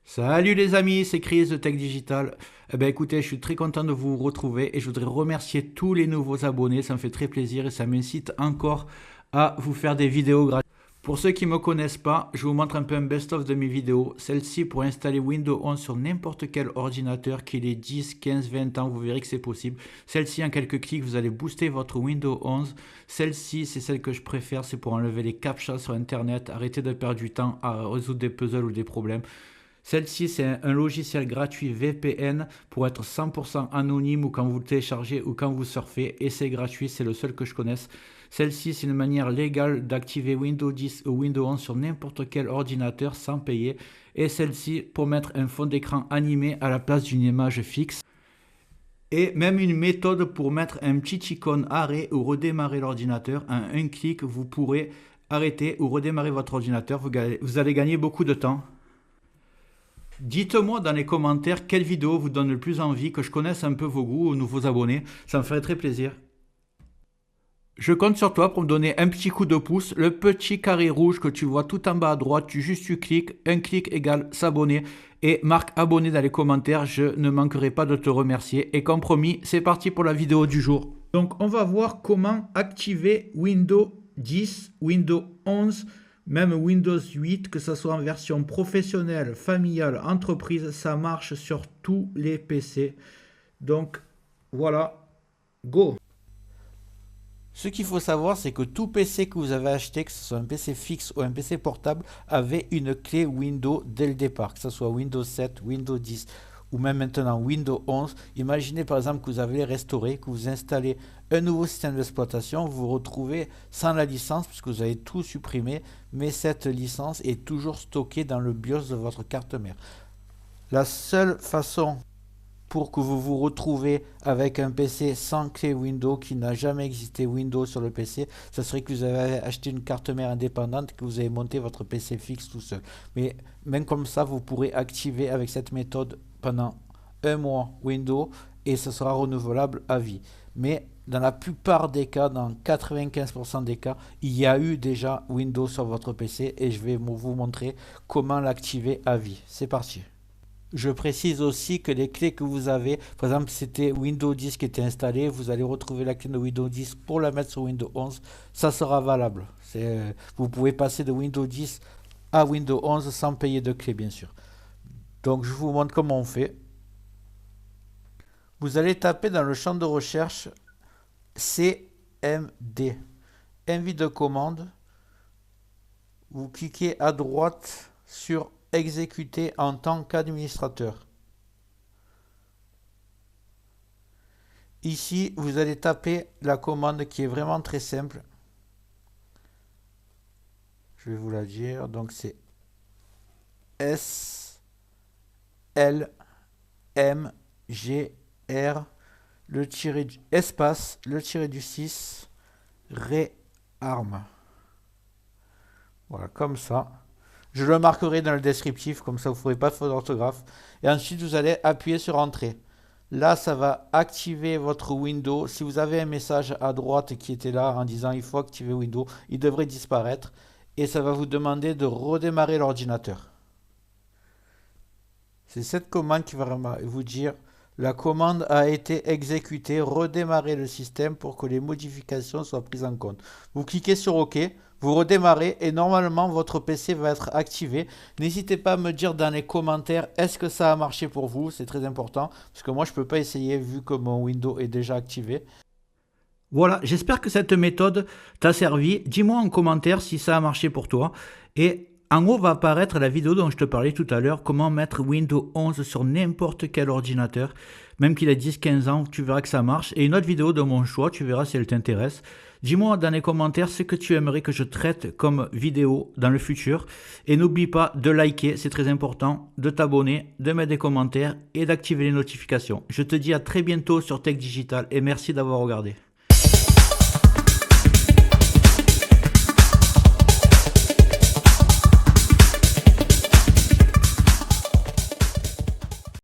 Salut les amis, c'est Chris de Tech Digital. Eh ben écoutez, je suis très content de vous retrouver et je voudrais remercier tous les nouveaux abonnés, ça me fait très plaisir et ça m'incite encore à vous faire des vidéos gratuites. Pour ceux qui ne me connaissent pas, je vous montre un peu un best-of de mes vidéos. Celle-ci pour installer Windows 11 sur n'importe quel ordinateur, qu'il ait 10, 15, 20 ans, vous verrez que c'est possible. Celle-ci, en quelques clics, vous allez booster votre Windows 11. Celle-ci, c'est celle que je préfère, c'est pour enlever les captchas sur Internet, arrêter de perdre du temps à résoudre des puzzles ou des problèmes. Celle-ci, c'est un logiciel gratuit VPN pour être 100% anonyme ou quand vous le téléchargez ou quand vous surfez. Et c'est gratuit, c'est le seul que je connaisse. Celle-ci, c'est une manière légale d'activer Windows 10 ou Windows 11 sur n'importe quel ordinateur sans payer. Et celle-ci, pour mettre un fond d'écran animé à la place d'une image fixe. Et même une méthode pour mettre un petit icône arrêt ou redémarrer l'ordinateur. En un clic, vous pourrez arrêter ou redémarrer votre ordinateur. Vous allez gagner beaucoup de temps. Dites-moi dans les commentaires quelle vidéo vous donne le plus envie, que je connaisse un peu vos goûts ou nouveaux abonnés, ça me ferait très plaisir. Je compte sur toi pour me donner un petit coup de pouce, le petit carré rouge que tu vois tout en bas à droite, tu cliques, un clic égale s'abonner et marque abonné dans les commentaires, je ne manquerai pas de te remercier. Et comme promis, c'est parti pour la vidéo du jour. Donc on va voir comment activer Windows 10, Windows 11, même Windows 8, que ce soit en version professionnelle, familiale, entreprise, ça marche sur tous les PC. Donc voilà, go! Ce qu'il faut savoir, c'est que tout PC que vous avez acheté, que ce soit un PC fixe ou un PC portable, avait une clé Windows dès le départ, que ce soit Windows 7, Windows 10 ou même maintenant Windows 11. Imaginez par exemple que vous avez restauré, que vous installez un nouveau système d'exploitation, vous vous retrouvez sans la licence puisque vous avez tout supprimé, mais cette licence est toujours stockée dans le BIOS de votre carte mère. La seule façon pour que vous vous retrouvez avec un PC sans clé Windows, qui n'a jamais existé Windows sur le PC, ce serait que vous avez acheté une carte mère indépendante, que vous avez monté votre PC fixe tout seul. Mais même comme ça, vous pourrez activer avec cette méthode pendant un mois Windows et ce sera renouvelable à vie. Mais dans la plupart des cas, dans 95% des cas, il y a eu déjà Windows sur votre PC et je vais vous montrer comment l'activer à vie. C'est parti. Je précise aussi que les clés que vous avez, par exemple, c'était Windows 10 qui était installé, vous allez retrouver la clé de Windows 10 pour la mettre sur Windows 11, ça sera valable. Vous pouvez passer de Windows 10 à Windows 11 sans payer de clé, bien sûr. Donc, je vous montre comment on fait. Vous allez taper dans le champ de recherche CMD, envie de commande. Vous cliquez à droite sur exécuter en tant qu'administrateur. Ici, vous allez taper la commande qui est vraiment très simple. Je vais vous la dire. Donc c'est S L M G R le tiré du espace le tiré du 6 réarme. Voilà, comme ça. Je le marquerai dans le descriptif, comme ça vous ne ferez pas de faute d'orthographe. Et ensuite, vous allez appuyer sur Entrée. Là, ça va activer votre Windows. Si vous avez un message à droite qui était là en disant il faut activer Windows, il devrait disparaître. Et ça va vous demander de redémarrer l'ordinateur. C'est cette commande qui va vous dire la commande a été exécutée, redémarrer le système pour que les modifications soient prises en compte. Vous cliquez sur OK. Vous redémarrez et normalement votre PC va être activé. N'hésitez pas à me dire dans les commentaires est-ce que ça a marché pour vous, c'est très important parce que moi je ne peux pas essayer vu que mon Windows est déjà activé. Voilà, j'espère que cette méthode t'a servi. Dis-moi en commentaire si ça a marché pour toi. Et en haut va apparaître la vidéo dont je te parlais tout à l'heure, comment mettre Windows 11 sur n'importe quel ordinateur. Même qu'il ait 10-15 ans, tu verras que ça marche. Et une autre vidéo de mon choix, tu verras si elle t'intéresse. Dis-moi dans les commentaires ce que tu aimerais que je traite comme vidéo dans le futur. Et n'oublie pas de liker, c'est très important, de t'abonner, de mettre des commentaires et d'activer les notifications. Je te dis à très bientôt sur Tech Digital et merci d'avoir regardé.